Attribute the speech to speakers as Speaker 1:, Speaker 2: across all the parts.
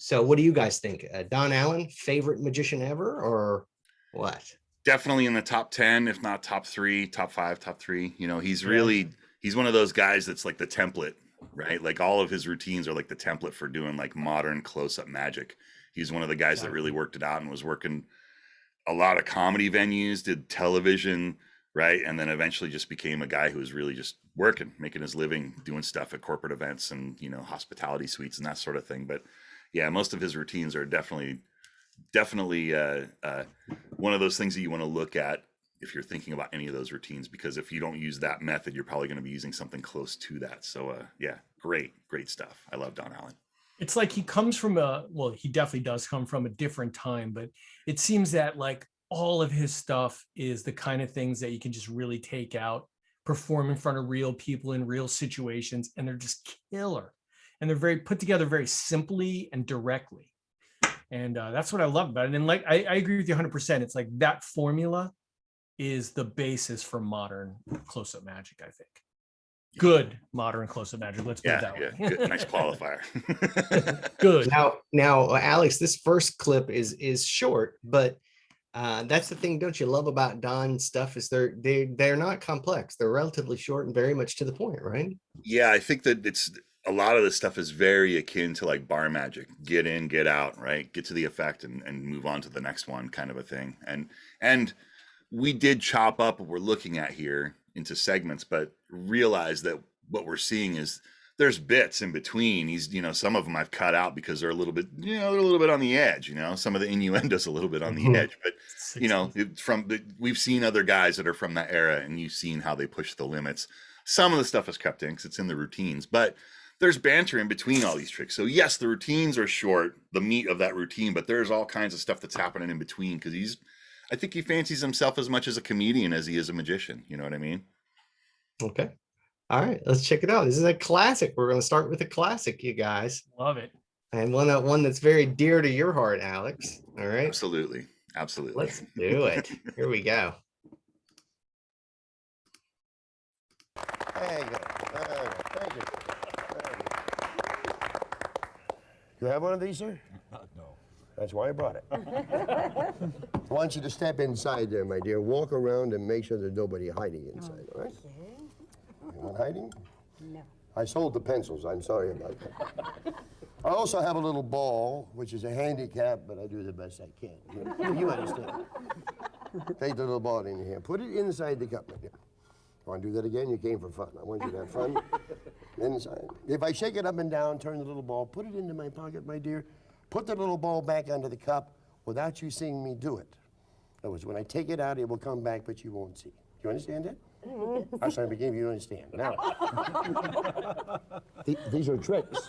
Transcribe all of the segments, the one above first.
Speaker 1: So what do you guys think? Don Allen, favorite magician ever, or what?
Speaker 2: Definitely in the top 10, if not top 3, top 5, top 3. You know, he's really, he's one of those guys that's like the template, right? Like all of his routines are like the template for doing like modern close-up magic. He's one of the guys that really worked it out and was working a lot of comedy venues, did television, right? And then eventually just became a guy who was really just working, making his living, doing stuff at corporate events and, you know, hospitality suites and that sort of thing. But yeah, most of his routines are definitely one of those things that you want to look at if you're thinking about any of those routines, because if you don't use that method, you're probably going to be using something close to that. So yeah, great stuff. I love Don Allen.
Speaker 3: It's like he comes from he definitely does come from a different time, but it seems that like all of his stuff is the kind of things that you can just really take out, perform in front of real people in real situations, and they're just killer. And they're very put together very simply and directly. And that's what I love about it. And like, I agree with you 100%. It's like that formula is the basis for modern close-up magic, I think. Good modern close-up magic. Let's put it that way.
Speaker 2: Good. Nice qualifier.
Speaker 3: Good.
Speaker 1: Now, Alex, this first clip is short, but that's the thing, don't you love about Don's stuff is they're not complex. They're relatively short and very much to the point, right?
Speaker 2: Yeah, I think that it's a lot of this stuff is very akin to like bar magic. Get in, get out, right? Get to the effect and move on to the next one, kind of a thing. And we did chop up what we're looking at here into segments, but realize that what we're seeing is there's bits in between. He's, you know, some of them I've cut out because they're a little bit, you know, they're a little bit on the edge, you know, some of the innuendo's a little bit on the edge, but you know, we've seen other guys that are from that era and you've seen how they push the limits. Some of the stuff is kept in because it's in the routines, but there's banter in between all these tricks. So yes, the routines are short, the meat of that routine, but there's all kinds of stuff that's happening in between because I think he fancies himself as much as a comedian as he is a magician. You know what I mean?
Speaker 1: Okay. All right, let's check it out. This is a classic. We're going to start with a classic, you guys.
Speaker 3: Love it.
Speaker 1: And one that's very dear to your heart, Alex. All right.
Speaker 2: Absolutely.
Speaker 1: Let's do it. Here we go.
Speaker 4: There you go. Thank you. You have one of these, sir?
Speaker 5: No.
Speaker 4: That's why I brought it. I want you to step inside there, my dear. Walk around and make sure there's nobody hiding inside, all right?
Speaker 6: Okay.
Speaker 4: Anyone hiding?
Speaker 6: No.
Speaker 4: I sold the pencils. I'm sorry about that. I also have a little ball, which is a handicap, but I do the best I can. You understand. Take the little ball in your hand. Put it inside the cup, my dear. Want to do that again? You came for fun. I want you to have fun. Inside. If I shake it up and down, turn the little ball, put it into my pocket, my dear. Put the little ball back under the cup without you seeing me do it. In other words, when I take it out, it will come back, but you won't see. Do you understand that? I was trying to begin, you understand. Now, these are tricks.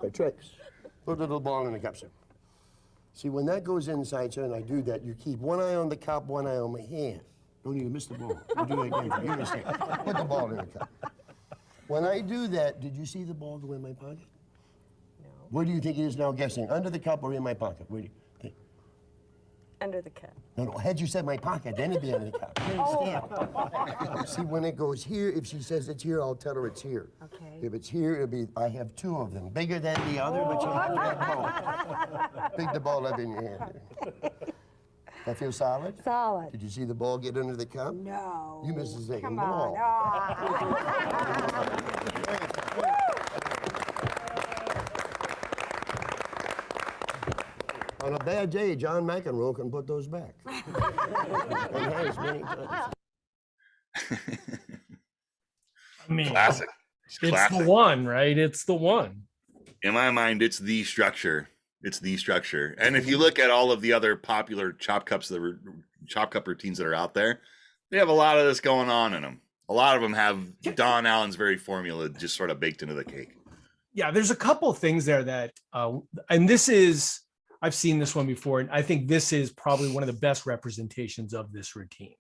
Speaker 4: They're tricks. Put the little ball in the cup, sir. See, when that goes inside, sir, and I do that, you keep one eye on the cup, one eye on my hand. Don't even miss the ball. I'll do it again. You understand? Put the ball in the cup. When I do that, did you see the ball go in my pocket?
Speaker 6: No.
Speaker 4: Where do you think it is now guessing? Under the cup or in my pocket? Where do you think?
Speaker 6: Under the cup.
Speaker 4: No, had you said my pocket, then it'd be under the cup. You understand? See, when it goes here, if she says it's here, I'll tell her it's here.
Speaker 6: Okay.
Speaker 4: If it's here, it'll be, I have two of them. Bigger than the other, but you have to have both. Pick the ball up in your hand. That feel solid?
Speaker 6: Solid.
Speaker 4: Did you see the ball get under the cup?
Speaker 6: No.
Speaker 4: You missed the second
Speaker 6: Come
Speaker 4: ball. On a bad day, John McEnroe can put those back. And has many times.
Speaker 3: I mean,
Speaker 2: Classic.
Speaker 3: It's the one, right? It's the one.
Speaker 2: In my mind, it's the structure. It's the structure. And if you look at all of the other popular chop cup routines that are out there, they have a lot of this going on in them. A lot of them have Don Allen's very formula just sort of baked into the cake.
Speaker 3: Yeah, there's a couple of things there that, and this is, I've seen this one before, and I think this is probably one of the best representations of this routine,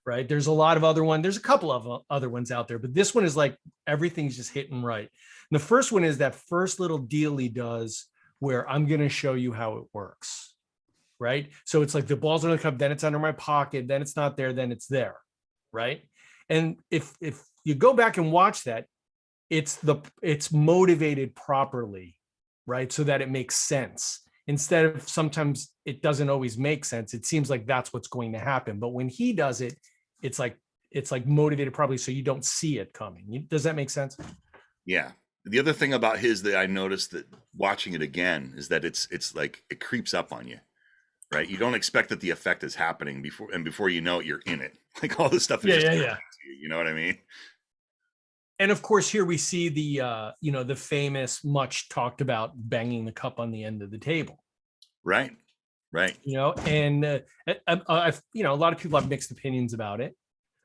Speaker 3: right? There's a lot of other ones. There's a couple of other ones out there, but this one is like, everything's just hitting right. And the first one is that first little deal he does where I'm going to show you how it works, right? So it's like the ball's under the cup, then it's under my pocket, then it's not there, then it's there, right? And if you go back and watch that, it's motivated properly right? So that it makes sense. Instead of sometimes it doesn't always make sense. It seems like that's what's going to happen. But when he does it, it's like motivated probably so you don't see it coming. Does that make sense?
Speaker 2: Yeah. The other thing about his that I noticed that watching it again is that it's like it creeps up on you, right? You don't expect that the effect is happening before you know it, you're in it. Like all this stuff is just
Speaker 3: yeah.
Speaker 2: You know what I mean?
Speaker 3: And of course, here we see the the famous, much talked about banging the cup on the end of the table.
Speaker 2: Right.
Speaker 3: And a lot of people have mixed opinions about it.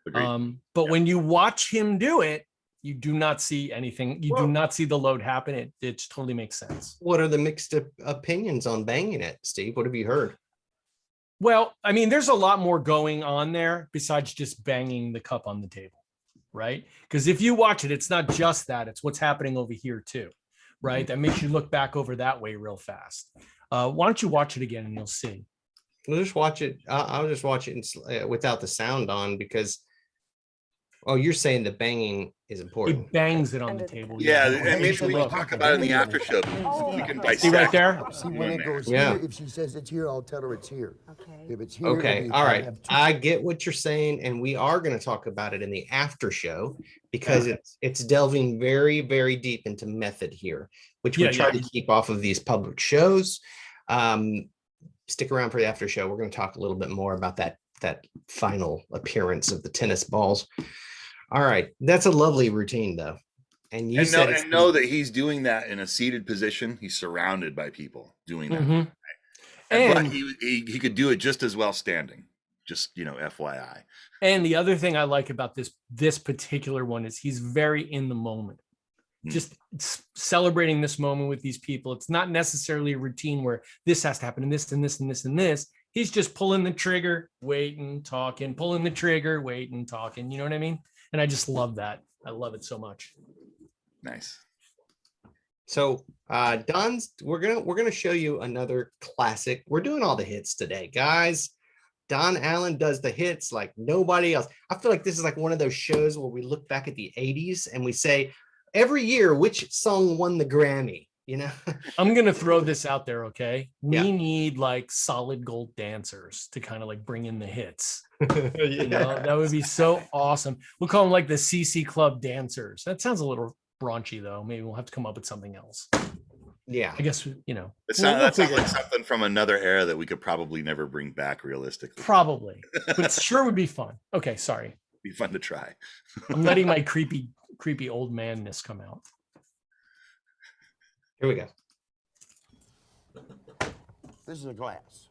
Speaker 2: Agreed.
Speaker 3: But when you watch him do it, you do not see anything. You do not see the load happen. It totally makes sense.
Speaker 1: What are the mixed opinions on banging it, Steve? What have you heard?
Speaker 3: Well, I mean, there's a lot more going on there besides just banging the cup on the table, right? Because if you watch it, it's not just that, it's what's happening over here too, right? That makes you look back over that way real fast. Why don't you watch it again and you'll see.
Speaker 1: We'll just watch it. I'll just watch it without the sound on because, you're saying the banging is important.
Speaker 3: It bangs it on the table.
Speaker 2: Yeah, and maybe we can talk about it in the after show. We can dissect.
Speaker 3: See right there?
Speaker 4: See when it goes here, if she says it's here, I'll tell her it's here.
Speaker 6: Okay.
Speaker 4: If it's here.
Speaker 1: Okay, all right. I get what you're saying, and we are going to talk about it in the after show because it's delving very, very deep into method here, which we try to keep off of these public shows. Stick around for the after show. We're going to talk a little bit more about that final appearance of the tennis balls. All right, that's a lovely routine, though. And you know
Speaker 2: that he's doing that in a seated position. He's surrounded by people doing that,
Speaker 3: Mhm.
Speaker 2: but he could do it just as well standing. Just FYI.
Speaker 3: And the other thing I like about this particular one is he's very in the moment, just celebrating this moment with these people. It's not necessarily a routine where this has to happen and this and this and this and this. He's just pulling the trigger, waiting, talking, pulling the trigger, waiting, talking. You know what I mean? And I just love that. I love it so much.
Speaker 2: Nice.
Speaker 1: So we're gonna show you another classic. We're doing all the hits today, guys. Don Allen does the hits like nobody else. I feel like this is like one of those shows where we look back at the 80s and we say every year which song won the Grammy.
Speaker 3: I'm gonna throw this out there, okay? We need like solid gold dancers to kind of like bring in the hits. That would be so awesome. We'll call them like the CC Club dancers. That sounds a little raunchy though. Maybe we'll have to come up with something else.
Speaker 1: Yeah,
Speaker 3: I guess
Speaker 2: That sounds like something from another era that we could probably never bring back realistically.
Speaker 3: Probably, but it sure would be fun. Okay, sorry.
Speaker 2: Be fun to try.
Speaker 3: I'm letting my creepy old manness come out.
Speaker 1: Here we go.
Speaker 4: This is a glass.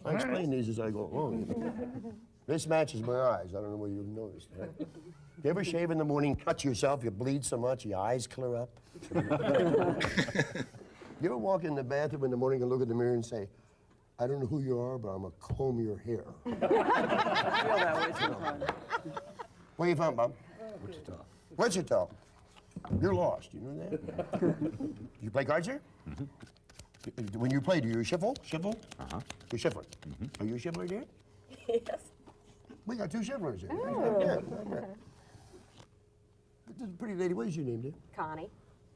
Speaker 4: I explain these as I go along. This matches my eyes. I don't know whether you've noticed that. You ever shave in the morning, cut yourself, you bleed so much, your eyes clear up? You ever walk in the bathroom in the morning and look at the mirror and say, I don't know who you are, but I'm going to comb your hair. Where you from, Bob? Wichita. Wichita. You're lost, you know that? You play cards here? Mm-hmm. When you play, do you shuffle? Shuffle? Uh-huh. You're shuffling. Mm-hmm. Are you a shuffler, dear?
Speaker 6: Yes.
Speaker 4: We got two shufflers here.
Speaker 6: Oh.
Speaker 4: Yeah. This is a pretty lady. What is your name, dear?
Speaker 6: Connie.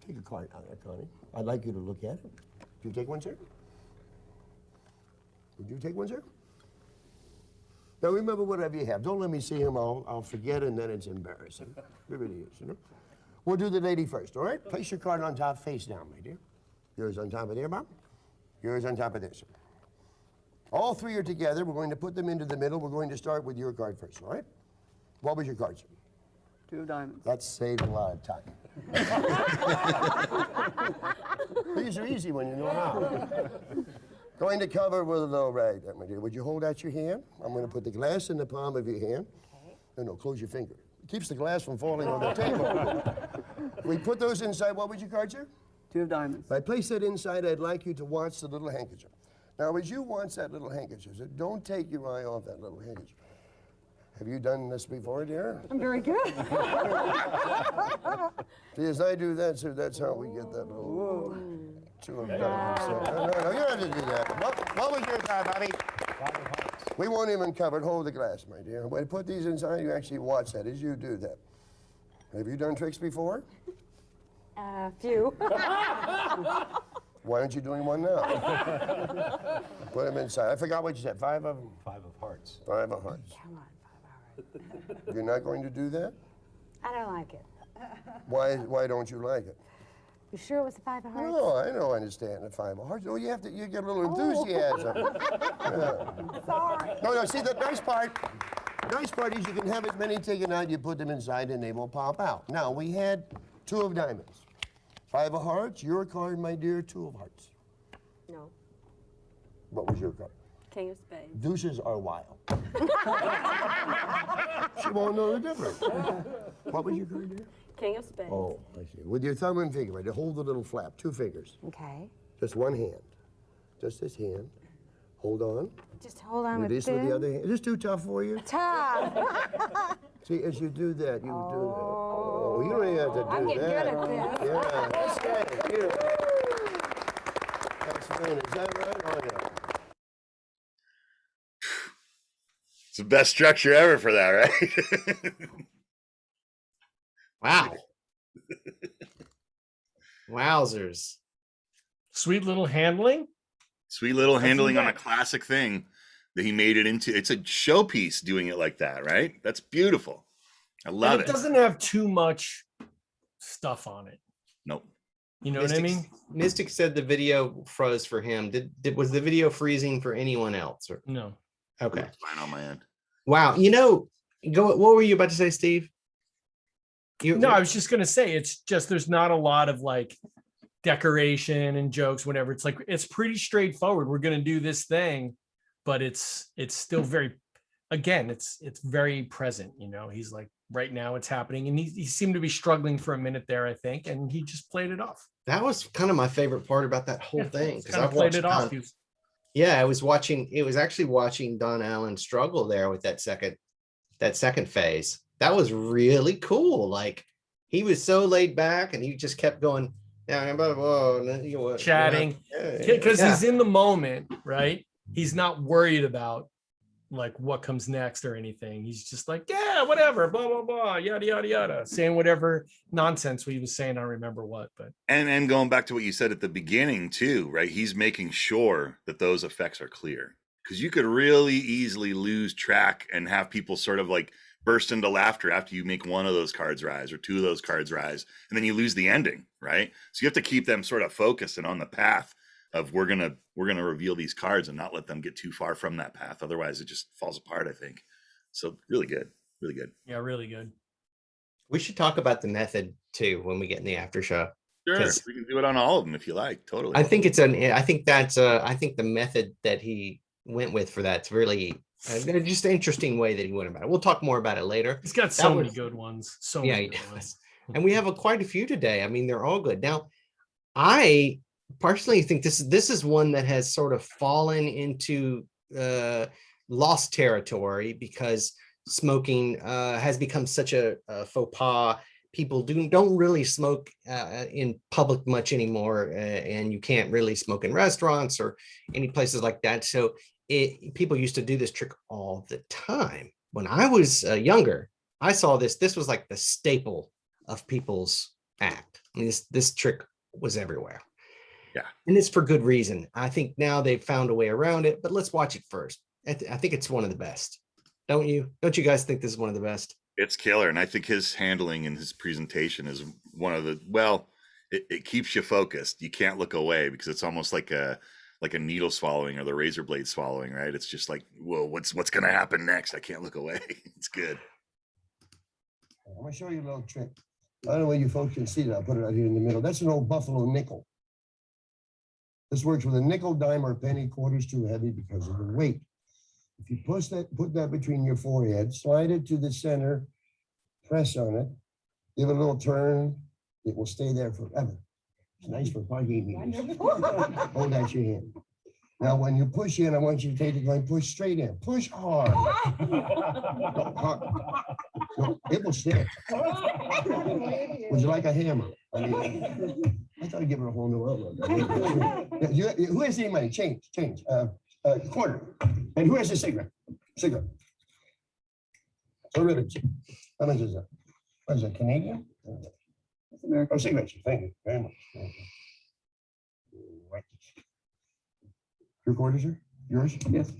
Speaker 4: Take a card out there, Connie. I'd like you to look at it. Do you take one, sir? Would you take one, sir? Now remember, whatever you have. Don't let me see him. I'll forget, and then it's embarrassing. It really is, We'll do the lady first, all right? Place your card on top, face down, my dear. Yours on top of there, Bob. Yours on top of this. All three are together. We're going to put them into the middle. We're going to start with your card first, all right? What was your card, sir?
Speaker 5: 2 diamonds.
Speaker 4: That saved a lot of time. These are easy when you know how. Going to cover with a low right, my dear. Would you hold out your hand? I'm going to put the glass in the palm of your hand. No, close your finger. It keeps the glass from falling on the table. We put those inside. What was your card, sir?
Speaker 5: 2 diamonds.
Speaker 4: If I place that inside, I'd like you to watch the little handkerchief. Now, as you watch that little handkerchief, don't take your eye off that little handkerchief. Have you done this before, dear?
Speaker 6: I'm very good.
Speaker 4: See, as I do that, sir, that's how we get that little two of them. No, you don't have to do that. What was your card, Bobby? We won't even cover it. Hold the glass, my dear. When I put these inside, you actually watch that as you do that. Have you done tricks before?
Speaker 6: Few.
Speaker 4: Why aren't you doing one now? Put them inside. I forgot what you said. 5 of them?
Speaker 7: 5 of hearts.
Speaker 4: 5 of hearts.
Speaker 6: Come on, 5 hours.
Speaker 4: You're not going to do that?
Speaker 6: I don't like it.
Speaker 4: Why don't you like it?
Speaker 6: You sure it was the 5 of hearts?
Speaker 4: No, I don't understand the 5 of hearts. Oh, you get a little enthusiasm. Yeah.
Speaker 6: Sorry.
Speaker 4: No, see, the nice part is you can have as many taken out, you put them inside and they will pop out. Now, we had 2 of diamonds. 5 of hearts, your card, my dear, 2 of hearts.
Speaker 6: No.
Speaker 4: What was your card?
Speaker 6: King of spades.
Speaker 4: Deuces are wild. She won't know the difference. What was your card, dear?
Speaker 6: King of spades.
Speaker 4: Oh, I see. With your thumb and finger, right? Hold the little flap, 2 fingers.
Speaker 6: Okay.
Speaker 4: Just one hand. Just this hand. Hold on.
Speaker 6: Just hold on with
Speaker 4: Release with the other hand. Is this too tough for you?
Speaker 6: Tough.
Speaker 4: See, as you do that, you do that. Oh, you don't even have to do
Speaker 6: I'm getting
Speaker 4: that.
Speaker 6: good at this.
Speaker 4: Yeah, that's right. Beautiful. That's right. Is that right? Oh, yeah.
Speaker 2: It's the best structure ever for that, right?
Speaker 1: Wow. Wowzers.
Speaker 3: Sweet little handling.
Speaker 2: Sweet little handling on a
Speaker 3: that.
Speaker 2: classic thing that he made it into. It's a showpiece doing it like that, right? That's beautiful. I love
Speaker 3: And
Speaker 2: it.
Speaker 3: it doesn't have too much stuff on it.
Speaker 2: Nope.
Speaker 3: You know what I mean?
Speaker 1: Mystic said the video froze for him. Was the video freezing for anyone else? Or?
Speaker 3: No.
Speaker 1: Okay.
Speaker 2: It's fine on my end.
Speaker 1: Wow. What were you about to say, Steve?
Speaker 3: No, I was just gonna say it's just there's not a lot of like decoration and jokes, whatever. It's like it's pretty straightforward. We're gonna do this thing, but it's still very, again, it's very present. You know, he's like right now it's happening, and he seemed to be struggling for a minute there, I think, and he just played it off.
Speaker 1: That was kind of my favorite part about that whole thing because I've
Speaker 3: played
Speaker 1: watched
Speaker 3: it off.
Speaker 1: Yeah, I was watching. It was actually watching Don Allen struggle there with that second phase. That was really cool. Like he was so laid back, and he just kept going.
Speaker 3: Chatting because he's in the moment, right? He's not worried about like what comes next or anything. He's just like, yeah, whatever, blah blah blah, yada yada yada, saying whatever nonsense we was saying. I don't remember what, but
Speaker 2: And going back to what you said at the beginning too, right? He's making sure that those effects are clear because you could really easily lose track and have people sort of like burst into laughter after you make one of those cards rise or 2 of those cards rise, and then you lose the ending, right? So you have to keep them sort of focused and on the path of we're gonna reveal these cards and not let them get too far from that path. Otherwise, it just falls apart, I think. So really good, really good.
Speaker 3: yeah, really good.
Speaker 1: We should talk about the method too when we get in the after show.
Speaker 2: Sure,
Speaker 1: 'Cause
Speaker 2: we can do it on all of them if you like. Totally.
Speaker 1: I think the method that he went with for that's really just an interesting way that he went about it. We'll talk more about it later.
Speaker 3: He's got so many good ones. So
Speaker 1: Yeah,
Speaker 3: many
Speaker 1: he
Speaker 3: good
Speaker 1: does.
Speaker 3: ones.
Speaker 1: And we have quite a few today. I mean, they're all good. Now, I personally think this is one that has sort of fallen into lost territory because smoking has become such a faux pas. People don't really smoke in public much anymore, and you can't really smoke in restaurants or any places like that. So people used to do this trick all the time. When I was younger, I saw this. This was like the staple of people's act. I mean, this trick was everywhere.
Speaker 2: Yeah.
Speaker 1: And it's for good reason. I think now they've found a way around it, but let's watch it first. I think it's one of the best. Don't you guys think this is one of the best?
Speaker 2: It's killer. And I think his handling and his presentation is one of the, it keeps you focused. You can't look away because it's almost like a needle swallowing or the razor blade swallowing, right? It's just like, whoa, what's going to happen next? I can't look away. It's good.
Speaker 4: I'm going to show you a little trick. I don't know where you folks can see that. I'll put it out here in the middle. That's an old buffalo nickel. This works with a nickel, dime, or penny. Quarter's too heavy because of the weight. If you put that between your forehead, slide it to the center, press on it, give it a little turn, it will stay there forever. It's nice for parking meetings. Hold out your hand. Now, when you push in, I want you to take the gun, push straight in. Push hard. No, it will stick. Would you like a hammer? I mean, I thought I'd give it a whole new outlook. Who has any money? Change. Quarter. And who has a cigarette? Cigarette. So really, how much is that? What is it, Canadian?
Speaker 5: It's American.
Speaker 4: Oh, signature. Thank you very much. Thank you. Right. Your quarter, sir? Yours?
Speaker 5: Yes.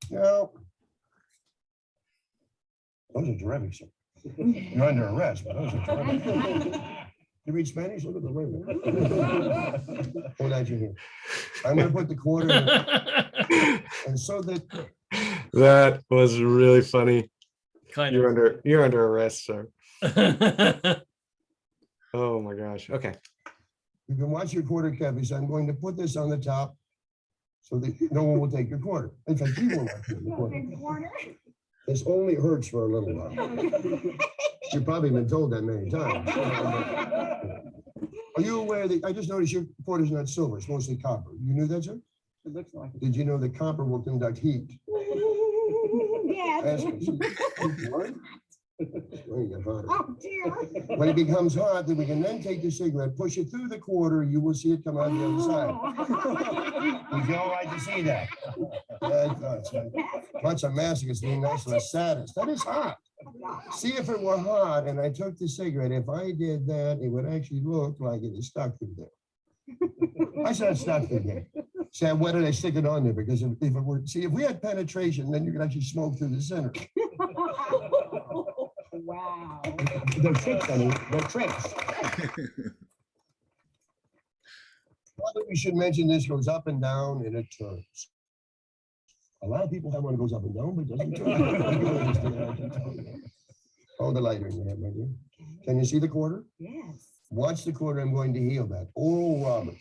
Speaker 4: No. Those are terrific, sir. You're under arrest, but those are terrific. You read Spanish? Look at the label. Hold out your hand. I'm going to put the quarter in, and so that
Speaker 1: That was really funny.
Speaker 3: Kind
Speaker 1: You're under arrest, sir.
Speaker 3: of.
Speaker 1: Oh my gosh. Okay.
Speaker 4: you can watch your quarter carefully. So I'm going to put this on the top so that no one will take your quarter. In fact, you will not take your quarter. This only hurts for a little while. You've probably been told that many times. Are you aware that I just noticed your quarter is not silver, it's mostly copper. You knew that, sir?
Speaker 5: It looks like it.
Speaker 4: Did you know that copper will conduct heat?
Speaker 6: Yes.
Speaker 4: What? When it get hotter.
Speaker 6: Oh, dear.
Speaker 4: When it becomes hot, then we can then take the cigarette, push it through the quarter, you will see it come out the other side. Would you all like to see that? Yeah, I thought so. Bunch of masochists being nice to a sadist. That is hot. See, if it were hot and I took the cigarette, if I did that, it would actually look like it is stuck through there. I said stuck through there. Say, why did I stick it on there? Because if it were, see, if we had penetration, then you could actually smoke through the center.
Speaker 6: Wow.
Speaker 4: They're tricks, honey. They're tricks. Probably we should mention this goes up and down and it turns. A lot of people have one that goes up and down, but it doesn't turn. Hold the lighter in your hand, my dear. Can you see the quarter?
Speaker 6: Yes.
Speaker 4: Watch the quarter. I'm going to heal that. Oral Roberts.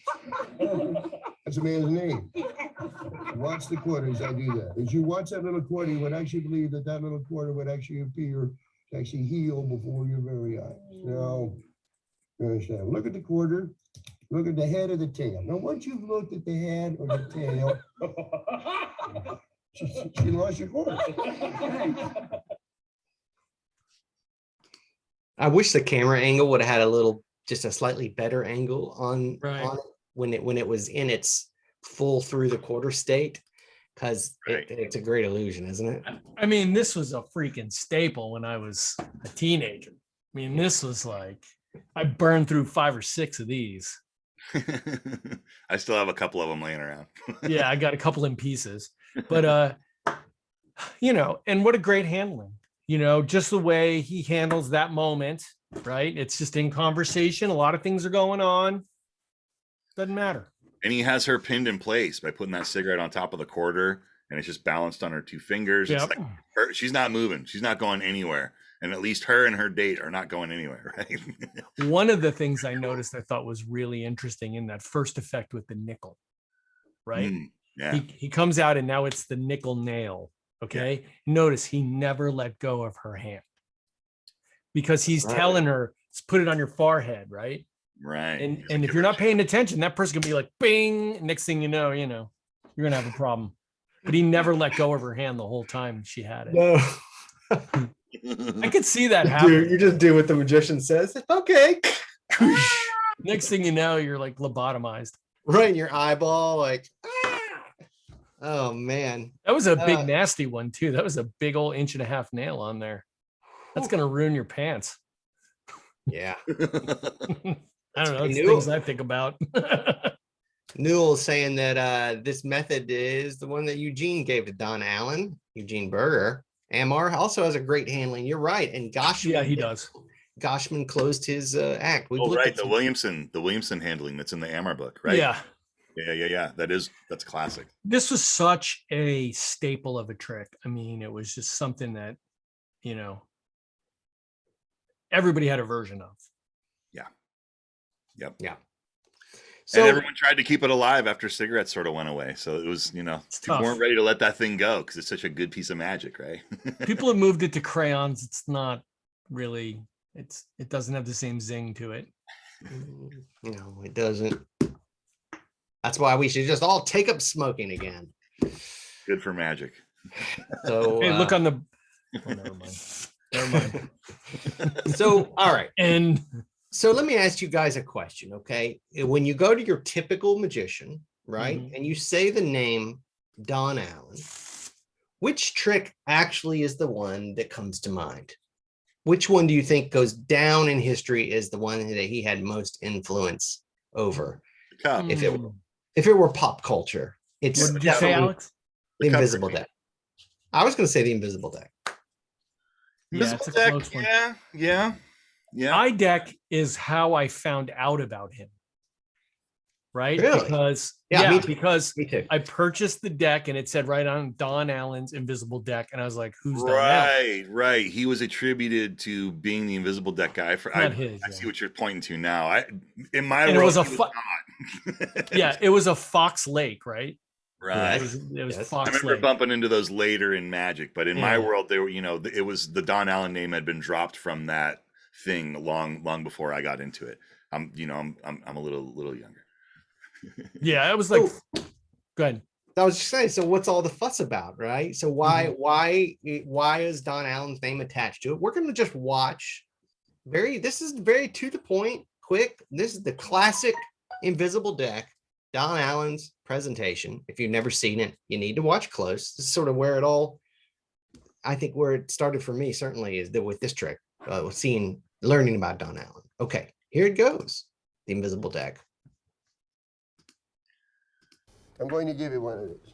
Speaker 4: That's a man's name. Watch the quarter as I do that. As you watch that little quarter, you would actually believe that that little quarter would actually appear to actually heal before your very eyes. Now, you understand. Look at the quarter. Look at the head of the tail. Now, once you've looked at the head or the tail, she lost your quarter.
Speaker 1: I wish the camera angle would have had a little, just a slightly better angle on,
Speaker 3: Right.
Speaker 1: on it when it was in its full through the quarter state, because
Speaker 2: Right.
Speaker 1: it's a great illusion, isn't it?
Speaker 3: I mean, this was a freaking staple when I was a teenager. I mean, this was like, I burned through 5 or 6 of these.
Speaker 2: I still have a couple of them laying around.
Speaker 3: Yeah, I got a couple in pieces, but you know, and what a great handling, you know, just the way he handles that moment, right? It's just in conversation. A lot of things are going on. Doesn't matter.
Speaker 2: And he has her pinned in place by putting that cigarette on top of the quarter, and it's just balanced on her 2 fingers.
Speaker 3: Yep.
Speaker 2: It's like she's not moving. She's not going anywhere. And at least her and her date are not going anywhere, right?
Speaker 3: One of the things I noticed I thought was really interesting in that first effect with the nickel, right?
Speaker 2: Yeah.
Speaker 3: He comes out and now it's the nickel nail. Okay. Notice he never let go of her hand because he's
Speaker 1: Right.
Speaker 3: telling her, put it on your forehead, right?
Speaker 2: Right.
Speaker 3: And
Speaker 2: He's
Speaker 3: and
Speaker 2: like,
Speaker 3: if you're not paying attention, that person can be like, bing. Next thing you know, you're gonna have a problem. But he never let go of her hand the whole time she had it.
Speaker 1: No.
Speaker 3: I could see that happen.
Speaker 1: You just do what the magician says. Okay.
Speaker 3: Next thing you know, you're like lobotomized.
Speaker 1: Right in your eyeball, like, ah! Oh man.
Speaker 3: That was a big nasty one too. That was a big old 1.5-inch nail on there. That's gonna ruin your pants.
Speaker 1: Yeah.
Speaker 3: I don't know. It's
Speaker 1: Newell.
Speaker 3: things I think about.
Speaker 1: Newell is saying that this method is the one that Eugene gave to Don Allen, Eugene Berger. Amar also has a great handling. You're right. And Goshman,
Speaker 3: Yeah, he does.
Speaker 1: Goshman closed his act. We've
Speaker 2: oh,
Speaker 1: looked
Speaker 2: right.
Speaker 1: at
Speaker 2: The
Speaker 1: some-
Speaker 2: Williamson handling that's in the Amar book, right?
Speaker 3: Yeah.
Speaker 2: Yeah. That's classic.
Speaker 3: This was such a staple of a trick. I mean, it was just something that, everybody had a version of.
Speaker 2: Yep.
Speaker 1: Yeah.
Speaker 2: And everyone tried to keep it alive after cigarettes sort of went away. So it was, people
Speaker 3: tough.
Speaker 2: weren't ready to let that thing go because it's such a good piece of magic, right?
Speaker 3: People have moved it to crayons. It's not really, it doesn't have the same zing to it.
Speaker 1: No, it doesn't. That's why we should just all take up smoking again.
Speaker 2: Good for magic.
Speaker 1: So
Speaker 3: Hey, look on the, never mind.
Speaker 1: So, all right.
Speaker 3: And
Speaker 1: So let me ask you guys a question, okay? When you go to your typical magician, right,
Speaker 3: Mhm.
Speaker 1: and you say the name Don Allen, which trick actually is the one that comes to mind? which one do you think goes down in history as the one that he had most influence over?
Speaker 2: The cup.
Speaker 1: If it were pop culture, it's
Speaker 3: What did you say,
Speaker 1: definitely
Speaker 3: Alex?
Speaker 1: the Invisible Deck. I was going to say the Invisible Deck.
Speaker 3: Yeah, it's a close one.
Speaker 2: Yeah.
Speaker 3: iDeck is how I found out about him. Right?
Speaker 1: Really?
Speaker 3: Because
Speaker 1: me too.
Speaker 3: because
Speaker 1: Me too.
Speaker 3: I purchased the deck and it said right on Don Allen's Invisible Deck, and I was like, "Who's Don Allen?"
Speaker 2: Right. He was attributed to being the Invisible Deck guy. I see what you're pointing to now. In my world,
Speaker 3: it was
Speaker 2: not.
Speaker 3: Yeah, it was a Fox Lake, right?
Speaker 2: Right.
Speaker 3: It was
Speaker 1: Yes.
Speaker 3: Fox
Speaker 2: I remember
Speaker 3: Lake.
Speaker 2: bumping into those later in Magic, but in my world, they were, it was the Don Allen name had been dropped from that thing long before I got into it. I'm a little younger.
Speaker 3: Yeah, I was like, go ahead.
Speaker 1: I was just saying, so what's all the fuss about, right? So why is Don Allen's name attached to it? We're going to just watch this is very to the point, quick. This is the classic Invisible Deck, Don Allen's presentation. If you've never seen it, you need to watch close. This is sort of where it started for me, certainly, is that with this trick, learning about Don Allen. Okay, here it goes. The Invisible Deck.
Speaker 4: I'm going to give you one of these.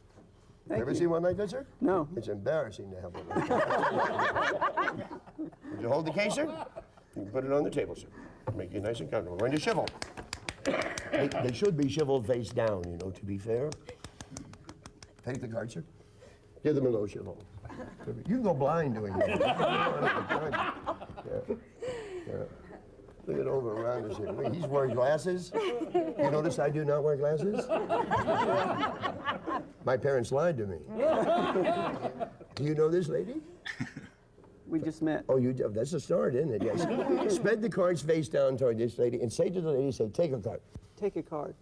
Speaker 4: Ever seen one like that, sir?
Speaker 5: No.
Speaker 4: It's embarrassing to have one like that. Would you hold the case, sir? You can put it on the table, sir. Make it nice and comfortable. We're going to shivel. They should be shiveled face down, to be fair. Take the card, sir. Give them a little shivel. You can go blind doing that. Yeah. Look at over around us here. Wait, he's wearing glasses. You notice I do not wear glasses? My parents lied to me. Do you know this lady?
Speaker 5: We just met.
Speaker 4: Oh, that's a start, isn't it? Yes. Spread the cards face down toward this lady and say to the lady, take a card.
Speaker 5: Take a card.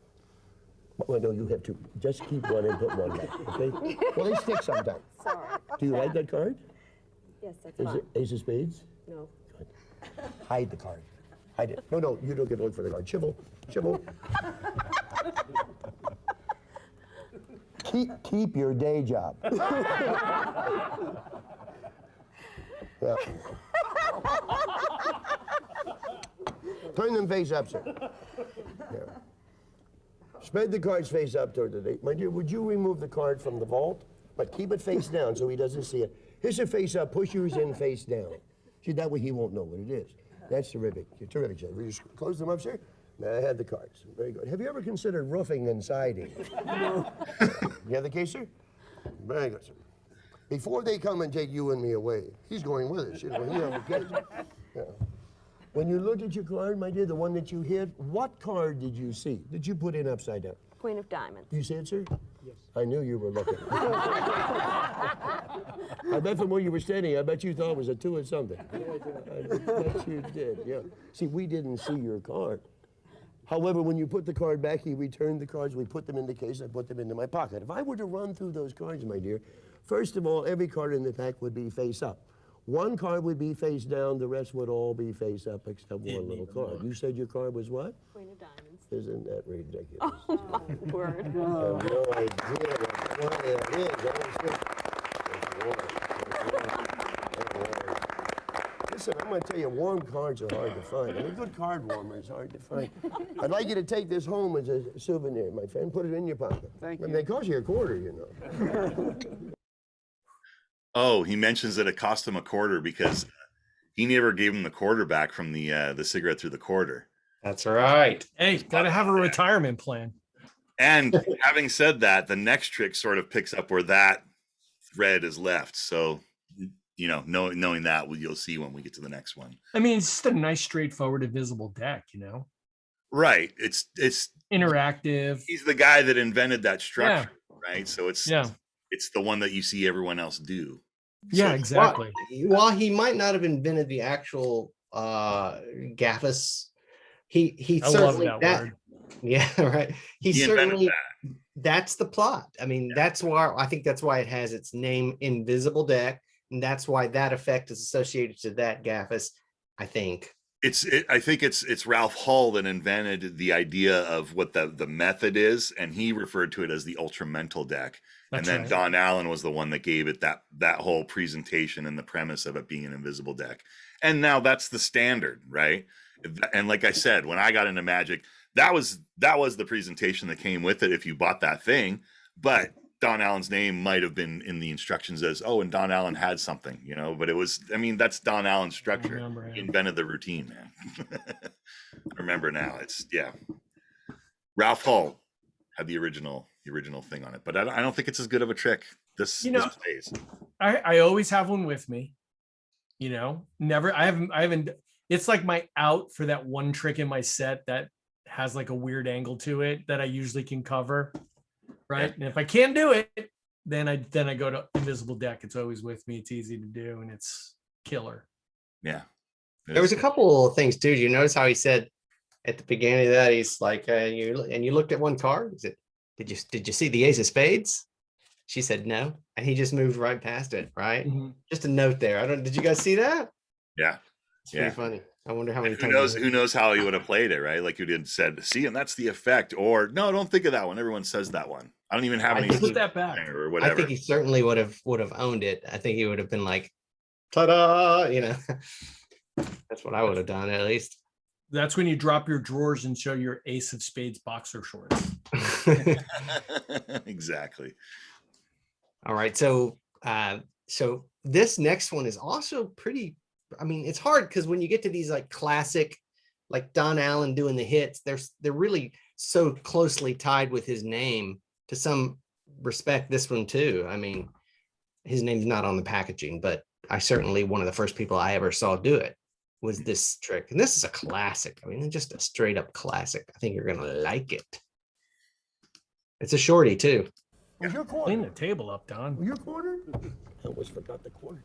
Speaker 4: Well, no, you have to. Just keep one and put one back, okay? Well, they stick sometimes.
Speaker 6: Sorry.
Speaker 4: Do you like that card?
Speaker 6: Yes, that's
Speaker 4: Is
Speaker 6: fine.
Speaker 4: it Ace of Spades?
Speaker 6: No.
Speaker 4: Good. Hide the card. Hide it. No, you don't get to look for the card. Shivel. Keep your day job. Yeah. Turn them face up, sir. Yeah. Spread the cards face up toward the lady. My dear, would you remove the card from the vault? But keep it face down so he doesn't see it. Here's your face up. Push yours in face down. See, that way he won't know what it is. That's terrific. You're terrific, sir. Will you close them up, sir? I have the cards. Very good. Have you ever considered roofing and siding? No. You have the case, sir? Very good, sir. Before they come and take you and me away, he's going with us. He has the case. Yeah. When you looked at your card, my dear, the one that you hit, what card did you see? Did you put in upside down?
Speaker 6: Queen of Diamonds.
Speaker 4: You see it, sir? Yes. I knew you were looking. I bet from where you were standing, I bet you thought it was a 2 or something. I bet you did, yeah. See, we didn't see your card. However, when you put the card back, he returned the cards. We put them in the case. I put them into my pocket. If I were to run through those cards, my dear, first of all, every card in the pack would be face up. One card would be face down. The rest would all be face up except one little card. You said your card was what?
Speaker 6: Queen of Diamonds.
Speaker 4: Isn't that ridiculous?
Speaker 6: Oh, my word.
Speaker 4: I have no idea what it is. Listen, I'm going to tell you, warm cards are hard to find. A good card warmer is hard to find. I'd like you to take this home as a souvenir, my friend. Put it in your pocket.
Speaker 5: Thank you.
Speaker 4: And they cost you a quarter, you know.
Speaker 2: Oh, he mentions that it cost him a quarter because he never gave him the quarter back from the cigarette through the quarter.
Speaker 1: That's right.
Speaker 3: Hey, gotta have a retirement plan.
Speaker 2: And having said that, the next trick sort of picks up where that thread is left. So, knowing that, you'll see when we get to the next one.
Speaker 3: I mean, it's just a nice, straightforward, invisible deck,
Speaker 2: Right. It's
Speaker 3: interactive.
Speaker 2: He's the guy that invented that structure, right? So it's
Speaker 3: Yeah.
Speaker 2: it's the one that you see everyone else do.
Speaker 3: Yeah,
Speaker 2: So-
Speaker 3: exactly.
Speaker 1: While he might not have invented the actual gaffus, he
Speaker 3: I love
Speaker 1: certainly
Speaker 3: that word.
Speaker 1: Yeah, right. He
Speaker 2: invented
Speaker 1: certainly
Speaker 2: that.
Speaker 1: that's the plot. I mean, that's why I think that's why it has its name, Invisible Deck, and that's why that effect is associated to that gaffus, I think.
Speaker 2: I think it's Ralph Hull that invented the idea of what the method is, and he referred to it as the ultramental deck.
Speaker 3: That's
Speaker 2: and then
Speaker 3: right.
Speaker 2: Don Allen was the one that gave it that whole presentation and the premise of it being an invisible deck. And now that's the standard, right? And like I said, when I got into magic, that was the presentation that came with it if you bought that thing. But Don Allen's name might have been in the instructions as, oh, and Don Allen had something, you know, but it was, I mean, that's Don Allen's structure. He invented the routine, man. Remember now, it's, yeah. Ralph Hull had the original thing on it, but I don't think it's as good of a trick. This plays.
Speaker 3: I always have one with me, you know, never, I haven't, it's like my out for that one trick in my set that has like a weird angle to it that I usually can cover. Right. Yeah. And if I can't do it, then I go to invisible deck. It's always with me. It's easy to do. And it's killer.
Speaker 2: Yeah.
Speaker 1: There was a couple of things too. You notice how he said at the beginning of that, he's like, you looked at one card. Is it, did you see the ace of spades? She said no. And he just moved right past it. Right. Mm-hmm. Just a note there. Did you guys see that?
Speaker 2: Yeah.
Speaker 1: It's pretty funny. I wonder how many
Speaker 2: times. Who knows how he would have played it, right? Like you did said, see, and that's the effect. Or no, don't think of that one. Everyone says that one. I don't even have any.
Speaker 3: Put that back.
Speaker 2: Or whatever.
Speaker 1: I think he certainly would have owned it. I think he would have been like, ta-da, you know. That's what I would have done at least.
Speaker 3: That's when you drop your drawers and show your ace of spades boxer shorts.
Speaker 2: Exactly.
Speaker 1: All right. So this next one is also pretty, I mean, it's hard because when you get to these like classic, like Don Allen doing the hits, they're really so closely tied with his name to some respect. This one too. I mean, his name's not on the packaging, but I certainly, one of the first people I ever saw do it was this trick. And this is a classic. I mean, just a straight up classic. I think you're going to like it. It's a shorty too.
Speaker 3: Clean the table up, Don.
Speaker 4: Your quarter? I almost forgot the quarter.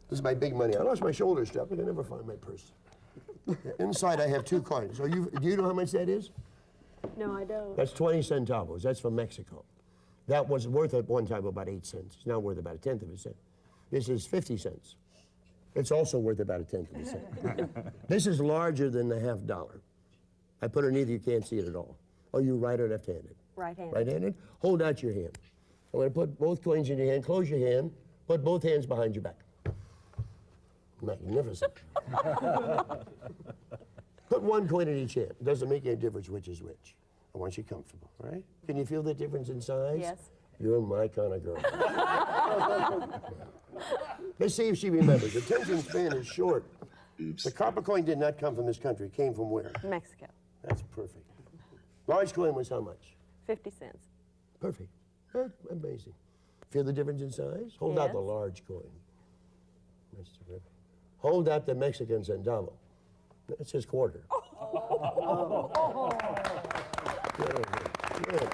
Speaker 4: This is my big money. I lost my shoulder strap, but I never find my purse. Inside, I have 2 coins. So do you know how much that is?
Speaker 6: No, I don't.
Speaker 4: That's 20 centavos. That's from Mexico. That was worth at one time about 8 cents. It's now worth about 1/10 of a cent. This is 50 cents. It's also worth about 1/10 of a cent. This is larger than the half dollar. I put it underneath, you can't see it at all. Are you right or left-handed?
Speaker 6: Right-handed.
Speaker 4: Right-handed? Hold out your hand. I'm going to put both coins in your hand. Close your hand. Put both hands behind your back. Magnificent. Put 1 coin in each hand. It doesn't make any difference which is which. I want you comfortable, all right? Can you feel the difference in size?
Speaker 6: Yes.
Speaker 4: You're my kind of girl. Let's see if she remembers. The attention span is short. Oops. The copper coin did not come from this country. It came from where?
Speaker 6: Mexico.
Speaker 4: That's perfect. Large coin was how much?
Speaker 6: 50 cents.
Speaker 4: Perfect. Amazing. Feel the difference in size? Hold out the large coin. That's terrific. Hold out the Mexican centavo. That's his quarter. Good.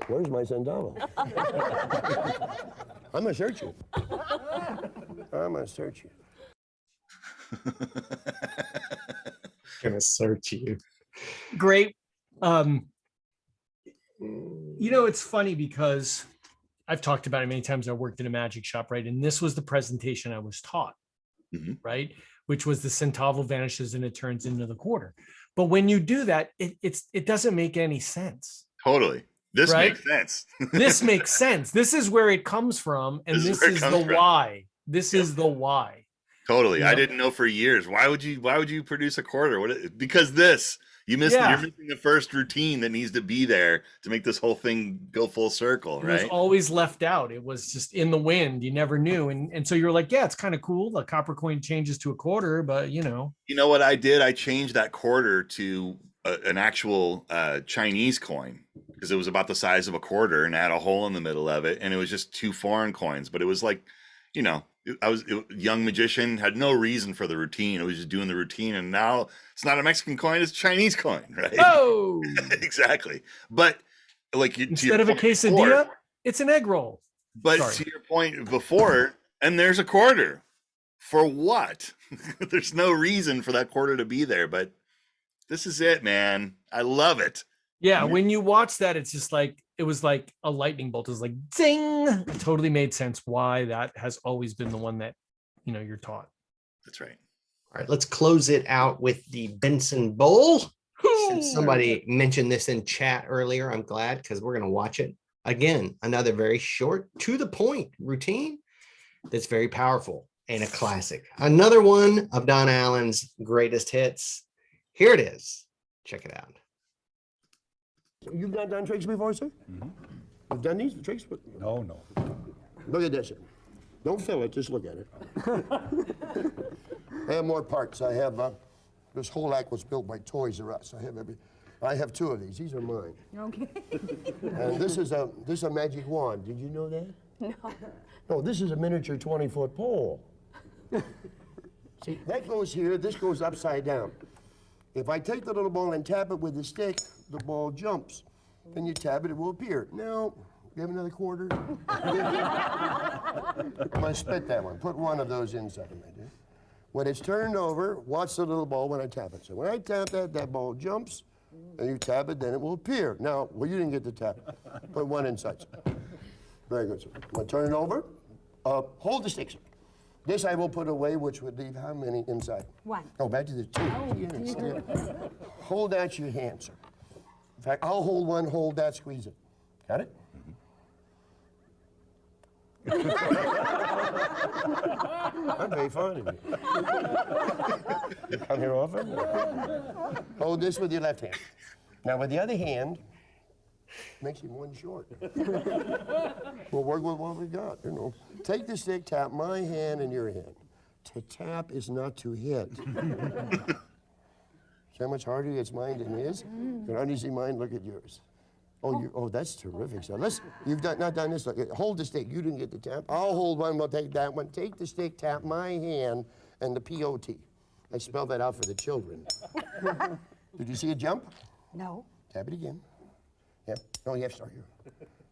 Speaker 4: Where's my centavo? I'm gonna search you.
Speaker 1: Gonna search you.
Speaker 3: Great. You know, it's funny because I've talked about it many times. I worked in a magic shop, right? And this was the presentation I was taught, right? Which was the centavo vanishes and it turns into the quarter. But when you do that, it doesn't make any sense.
Speaker 2: Totally. This makes sense.
Speaker 3: This makes sense. This is where it comes from. And this is the why. This is the why.
Speaker 2: Totally. You know? I didn't know for years. Why would you produce a quarter? Because this. You're missing the first routine that needs to be there to make this whole thing go full circle, right?
Speaker 3: It was always left out. It was just in the wind. You never knew. And so you're like, yeah, it's kind of cool. The copper coin changes to a quarter, but you know.
Speaker 2: You know what I did? I changed that quarter to an actual Chinese coin because it was about the size of a quarter and it had a hole in the middle of it. And it was just 2 foreign coins, but it was like, you know, young magician, had no reason for the routine. I was just doing the routine, and now it's not a Mexican coin; it's a Chinese coin, right?
Speaker 3: Oh,
Speaker 2: exactly. But like
Speaker 3: instead of a quesadilla, it's an egg roll.
Speaker 2: But to your point before, and there's a quarter. For what? There's no reason for that quarter to be there, but this is it, man. I love it.
Speaker 3: Yeah, when you watch that, it's just like it was like a lightning bolt. It was like ding. It totally made sense why that has always been the one that, you know, you're taught.
Speaker 2: That's right.
Speaker 1: All right, let's close it out with the Benson Bowl. Since somebody mentioned this in chat earlier, I'm glad because we're going to watch it Again, another very short, to the point routine that's very powerful and a classic. Another one of Don Allen's greatest hits. Here it is. Check it out.
Speaker 4: You've not done tricks before, sir? You've done these tricks?
Speaker 7: No, no.
Speaker 4: Look at this. Sir. Don't fill it, just look at it. I have more parts. I have, this whole act was built by Toys R Us. I have 2 of these. These are mine.
Speaker 6: Okay.
Speaker 4: And this is a magic wand. Did you know that?
Speaker 6: No.
Speaker 4: No, this is a miniature 20-foot pole. See, that goes here, this goes upside down. If I take the little ball and tap it with the stick, the ball jumps. Then you tap it, it will appear. Now, you have another quarter? I'm gonna split that one. Put one of those inside, my dear. When it's turned over, watch the little ball when I tap it. So when I tap that, that ball jumps, and you tap it, then it will appear. Now, well, you didn't get to tap it. Put one inside, sir. Very good, sir. I'm gonna turn it over. Hold the stick, sir. This I will put away, which would leave how many inside?
Speaker 6: 1.
Speaker 4: Oh, back to the 2. Hold out your hand, sir. In fact, I'll hold one, hold that, squeeze it. Got it? I'm very fond of you. You come here often? Hold this with your left hand. Now with the other hand, makes him one short. We'll work with what we got, you know. Take the stick, tap my hand and your hand. To tap is not to hit. See how much harder it's mine than his? You can only see mine, look at yours. Oh, that's terrific. So you've not done this. Look, hold the stick. You didn't get the tap. I'll hold one, we'll take that one. Take the stick, tap my hand, and the P-O-T. I spelled that out for the children. Did you see it jump?
Speaker 6: No.
Speaker 4: Tap it again. Yeah. No, you have to start here.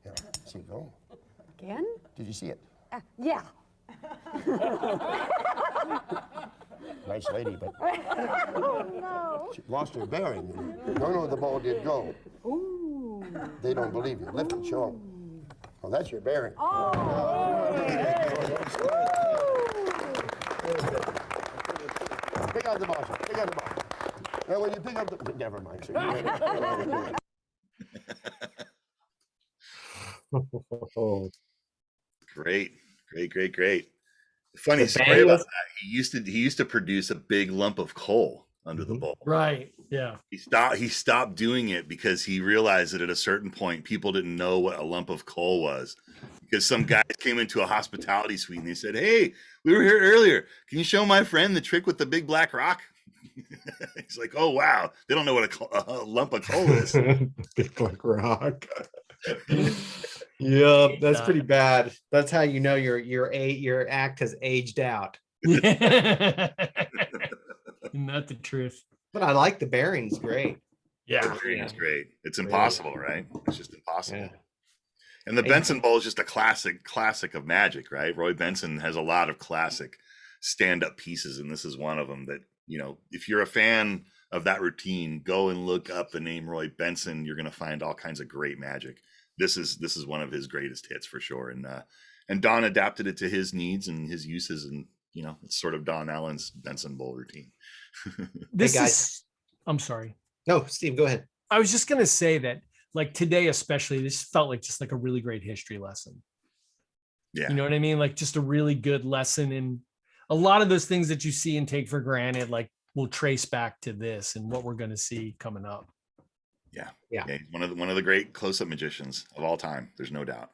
Speaker 4: Yeah. See it go.
Speaker 6: Again?
Speaker 4: Did you see it?
Speaker 6: Yeah.
Speaker 4: Nice lady, but
Speaker 6: Oh, no.
Speaker 4: she lost her bearing. No, the ball did go.
Speaker 6: Ooh.
Speaker 4: They don't believe you. Lift it, show 'em. Oh, that's your bearing. Pick out the ball, sir. Pick out the ball. Now, when you pick up the... Never mind, sir.
Speaker 2: Great. Funny
Speaker 1: The
Speaker 2: story
Speaker 1: bang
Speaker 2: about
Speaker 1: was-
Speaker 2: that. He used to produce a big lump of coal under the bowl.
Speaker 3: Right. Yeah.
Speaker 2: He stopped doing it because he realized that at a certain point people didn't know what a lump of coal was. Because some guys came into a hospitality suite and they said, "Hey, we were here earlier. Can you show my friend the trick with the big black rock?" He's like, "Oh wow, they don't know what a lump of coal is."
Speaker 1: Big black rock. Yep, that's pretty bad. That's how you know your act has aged out.
Speaker 3: Yeah. Not the truth.
Speaker 1: But I like the bearings. Great.
Speaker 3: Yeah.
Speaker 2: It's great. It's impossible, right? It's just impossible.
Speaker 1: Yeah.
Speaker 2: And the Benson Bowl is just a classic of magic, right? Roy Benson has a lot of classic stand-up pieces, and this is one of them that, you know, if you're a fan of that routine, go and look up the name Roy Benson. You're going to find all kinds of great magic. This is one of his greatest hits for sure. And Don adapted it to his needs and his uses, and you know, it's sort of Don Allen's Benson Bowl routine.
Speaker 3: This
Speaker 1: Hey, guys.
Speaker 3: is, I'm sorry.
Speaker 1: No, Steve, go ahead.
Speaker 3: I was just going to say that, like today, especially, this felt like just like a really great history lesson.
Speaker 2: Yeah.
Speaker 3: You know what I mean? Like just a really good lesson. And a lot of those things that you see and take for granted, like we'll trace back to this and what we're going to see coming up.
Speaker 2: Yeah.
Speaker 1: Yeah.
Speaker 2: He's one of the great close-up magicians of all time. There's no doubt.